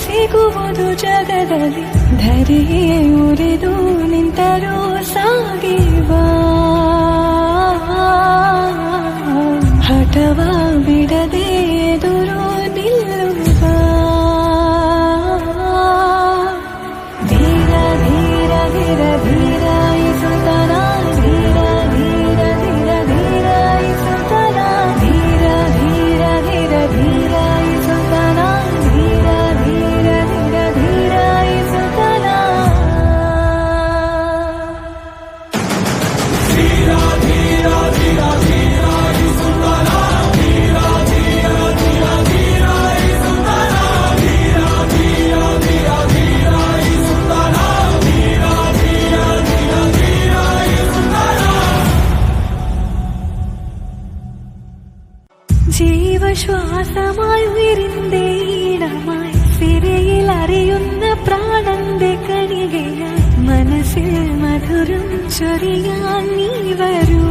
ಸಿಗುವುದು ಜಗದಲ್ಲಿ ಧರೆಯೇ ಉರಿದು ನಿಂತರೂ ಸಾಗಿವಾ ಹಠವ ಬಿಡದೆ ಎದುರು ನಿಲ್ಲುವ ಧೀರ ಧೀರ ಧೀರ ಧೀರ ಇಸುತ್ತನ ಧೀರ ಧೀರ ಧೀರ ಧೀರ ಇಸುತ್ತನ ಧೀರ ಧೀರ ಧೀರ ಧೀರ ಇಸುತ್ತನ ಧೀರ ಧೀರ ಧೀರ ಧೀರ ಇಸುತ್ತನ ಧೀರ ಧೀರ ಧೀರ ಧೀರ ಇಸುತ್ತನ ಧೀರ ಧೀರ ಧೀರ ಧೀರ ಇಸುತ್ತನ ಧೀರ ಧೀರ ಧೀರ ಧೀರ ಇಸುತ್ತನ ಧೀರ ಧೀರ ಧೀರ ಧೀರ ಇಸುತ್ತನ ജീവശ്വാസമായി ഉയരിന്റെ ഈണമായി സിരയിൽ അറിയുന്ന പ്രാണന്റെ കണികയായി മനസ്സിൽ മധുരം ചൊരിയാൻ നീ വരൂ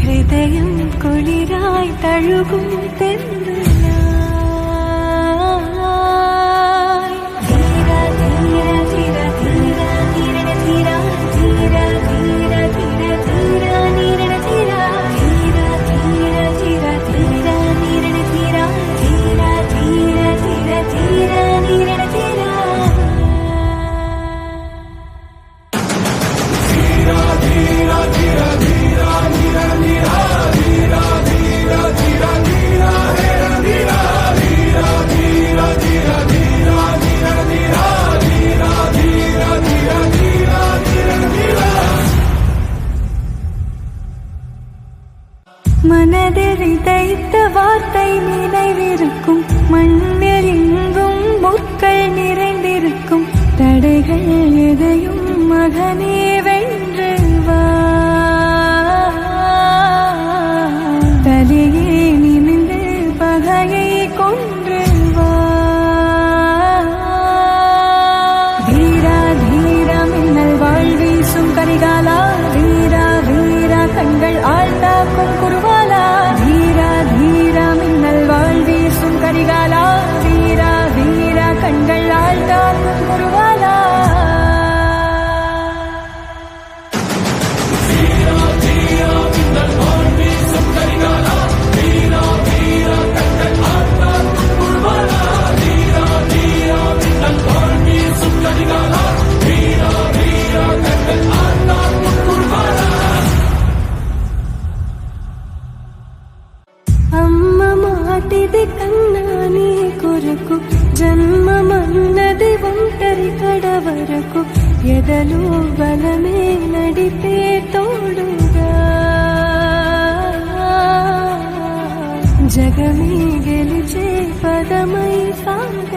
ഹൃദയം കുളിരായി തഴുകും തെന്നലായി ധീര ധീര ധീര ധീര ധീര ധീര ധീര ധീര ധീര ധീര നീരണ ധീര ധീര ധീര ധീര ധീര നീരണ ധീര ധീര ധീര ധീര ധീര നീരണ ധീര ധീര ധീര ധീര ധീര നീര ധീര ധീര ധീര ധീര ഹേര ധീര ധീര ധീര ധീര ധീര നീരണ ധീര ധീര ധീര ധീര ധീര നീരണ ധീര மனதில் விதைத்த வார்த்தை நினைவிருக்கும் மண்ணில் எங்கும் முற்கள் நிறைந்திருக்கும் தடைகள் எதையும் மகனே வென்று வா தலையே நிமிர்ந்து பகையை கொன்று வா தீரா தீரா மின்னல் வாழ்வீசும் கரிகாலா வீரா வீரா கண்கள் ஆழ்ந்தாக்கும் குருவாலா தீரா தீரா மின்னல் வாழ்வீசும் கரிகாலா வீரா வீரா கண்கள் ஆழ்ந்தாக்கும் குருவாலா అమ్మ మాటిది కన్నాని కొరకు జన్మమన్నది ఒంటరి కడ వరకు ఎదలు బలమే నడిపే తోడుగా జగమే గెలిచే పదమై సాగ